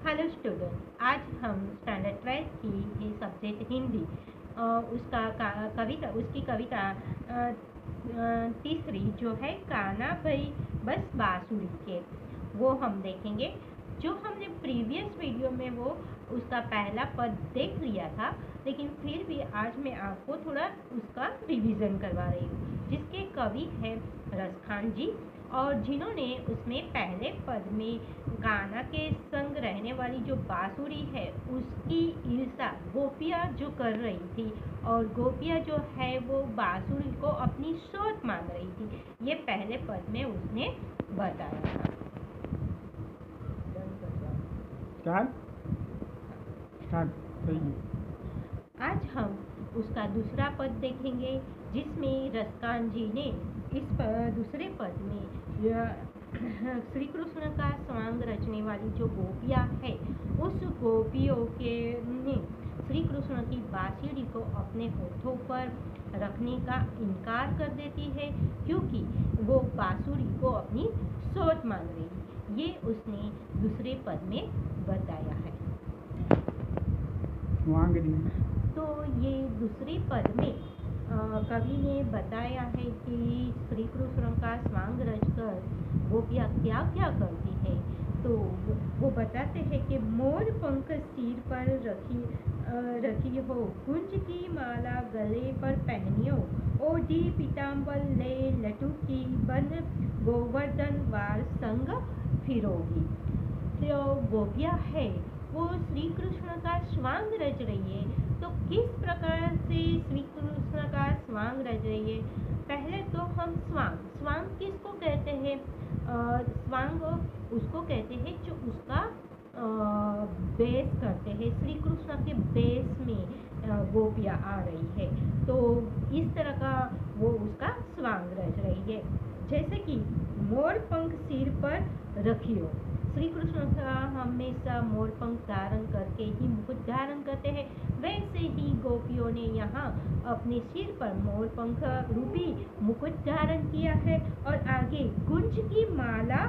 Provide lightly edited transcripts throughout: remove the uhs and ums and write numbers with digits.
Hello student, आज हम standard 12 की ये सब्जेक्ट हिंदी उसकी कविता तीसरी जो है काना भई बस बांसुरी के, वो हम देखेंगे। जो हमने प्रीवियस वीडियो में वो उसका पहला पद देख लिया था, लेकिन फिर भी आज मैं आपको थोड़ा उसका रिवीजन करवा रही हूँ, जिसके कवि है रसखान जी, और जिन्होंने उसमें पहले पद में कान्हा के संग रहने वाली जो बांसुरी है उसकी ईर्षा गोपियाँ जो कर रही थी, और गोपियाँ जो है वो बांसुरी को अपनी सोच मान रही थी, ये पहले पद में उसने बताया था। आज हम उसका दूसरा पद देखेंगे, जिसमें रसखान जी ने इस दूसरे पद में श्री कृष्ण का स्वांग रचने वाली जो गोपियाँ है, उस गोपियों के ने श्री कृष्ण की बांसुरी को अपने होठों पर रखने का इनकार कर देती है, क्योंकि वो बांसुरी को अपनी सोच मान रही है। ये उसने दूसरे पद में बताया है। तो ये दूसरे पद में कवि ने बताया है कि श्री कृष्ण का स्वांग रचकर गोपियाँ क्या क्या करती है। तो वो बताते हैं कि मोर पंख सिर पर रखी हो, कुंज की माला गले पर पहनियो, ओढ़ी पीताम्बर ले लटुकी, बन गोवर्धन वार संग फिरोगी। तो गोपियाँ है वो श्री कृष्ण का स्वांग रच रही है। तो किस प्रकार से श्री कृष्ण का स्वांग रच रही है? पहले तो हम स्वांग किसको कहते हैं? स्वांग उसको कहते हैं जो उसका बेस करते हैं, श्री कृष्ण के बेस में गोपियाँ आ रही है, तो इस तरह का वो उसका स्वांग रच रही है। जैसे कि मोर पंख सिर पर रखियो, श्री कृष्ण का हमेशा मोर पंख धारण करके ही मुकुट धारण करते हैं, वैसे ही गोपियों ने यहाँ अपने सिर पर मोर पंख रूपी मुकुट धारण किया है। और आगे गुंज की माला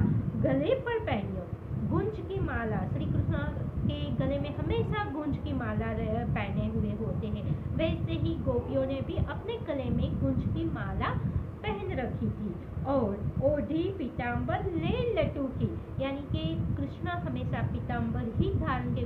गले पर पहनियो, गुंज की माला श्री कृष्ण के गले में हमेशा गुंज की माला पहने हुए होते हैं, वैसे ही गोपियों ने भी अपने गले में गुंज की माला पहन रखी थी। और ओढ़ी पीताम्बर ले लटुकी, यानी कि कृष्ण हमेशा पीताम्बर ही धारण के।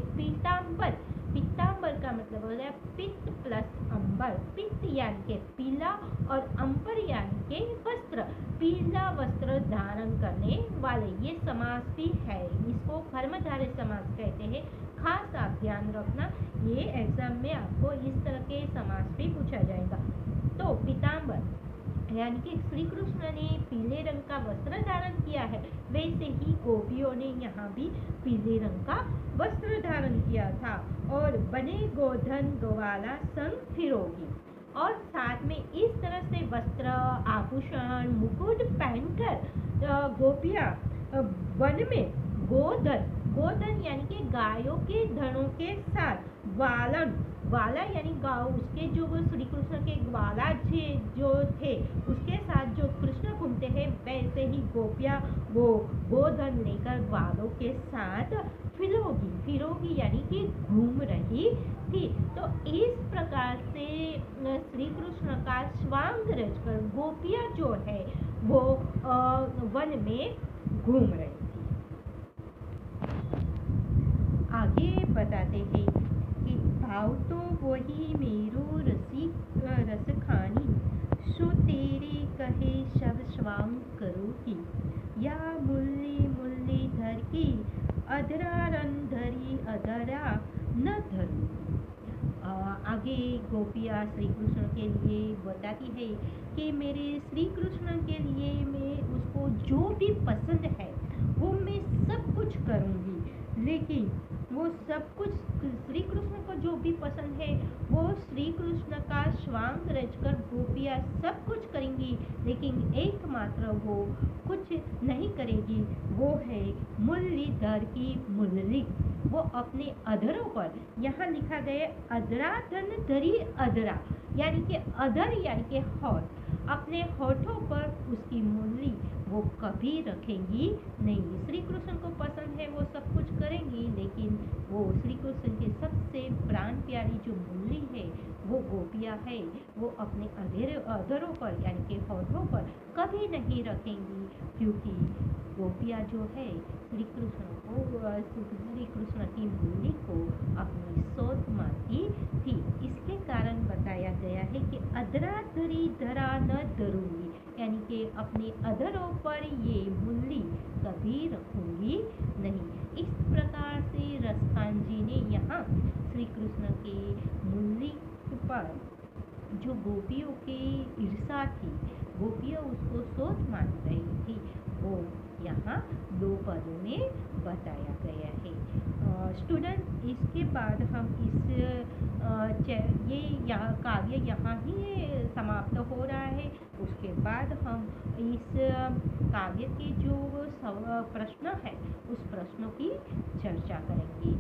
पीताम्बर का मतलब हो गया पित्त प्लस अंबर। पित्त यानी के पीला और अंबर यानी के वस्त्र, पीला वस्त्र धारण करने वाले। ये समास भी है, इसको कर्मधारय समास कहते हैं। खास आप ध्यान रखना, ये एग्जाम में आपको इस तरह के समास भी पूछा जाएगा। तो पीताम्बर यानी कि श्री कृष्ण ने पीले रंग का वस्त्र धारण किया है, वैसे ही गोपियों ने यहाँ भी पीले रंग का वस्त्र धारण किया था। और बने गोधन ग्वाला संग फिरोगी, और साथ में इस तरह से वस्त्र आभूषण मुकुट पहनकर गोपियाँ वन में गोधन यानी कि गायों के धनों के साथ, वाला यानी गाँव, उसके जो श्री कृष्ण के ग्वाला जो थे उसके साथ जो कृष्ण घूमते हैं, वैसे ही गोपियाँ वो गोधन लेकर ग्वालों के साथ फिरोगी यानी कि घूम रही थी। तो इस प्रकार से श्री कृष्ण का स्वांग रचकर गोपियाँ जो है वो वन में घूम रही थी। आगे बताते हैं कि भाव तो वही मेरो रसखानी, सो तेरे कहे शब स्वांग करोगी, या मुल्ली धर की अधरा रंधरी अधरा न धरू। आगे गोपियाँ श्री कृष्ण के लिए बताती है कि मेरे श्री कृष्ण के लिए मैं उसको जो भी पसंद है वो मैं सब कुछ करूँगी, लेकिन वो सब कुछ श्री कृष्ण को जो भी पसंद है वो श्री कृष्ण का स्वांग रचकर गोपियाँ सब कुछ करेंगी, लेकिन एकमात्र वो कुछ नहीं करेगी, वो है मुरलीधर की मुरली। वो अपने अधरों पर, यहाँ लिखा गया अधरा धन धरी अधरा, यानी कि अधर यानी कि होठ, अपने होठों पर उसकी मुरली वो कभी रखेंगी नहीं। श्री कृष्ण को पसंद है वो सब कुछ करेंगी, लेकिन कृष्ण की सबसे प्राण प्यारी जो मुरली है वो गोपियाँ है, वो अपने अधरों पर यानी कि होठों पर कभी नहीं रखेंगी, क्योंकि गोपियाँ जो है श्री कृष्ण की मुरली को अपनी सौत मानती थी। इसके कारण बताया गया है कि अधरा धरी धरा न धरूंगी, यानी कि अपने अधरों पर ये मुरली कभी रखूंगी नहीं। इस प्रकार से रसखान जी ने यहाँ श्री कृष्ण के मुरली पर जो गोपियों की ईर्षा थी, गोपियाँ उसको सोच मान रही थी, वो यहाँ 2 पदों में बताया गया है। स्टूडेंट, इसके बाद हम काव्य यहाँ ही समाप्त हो रहा है। उसके बाद हम इस काव्य के जो प्रश्न है उस प्रश्नों की चर्चा करेंगे।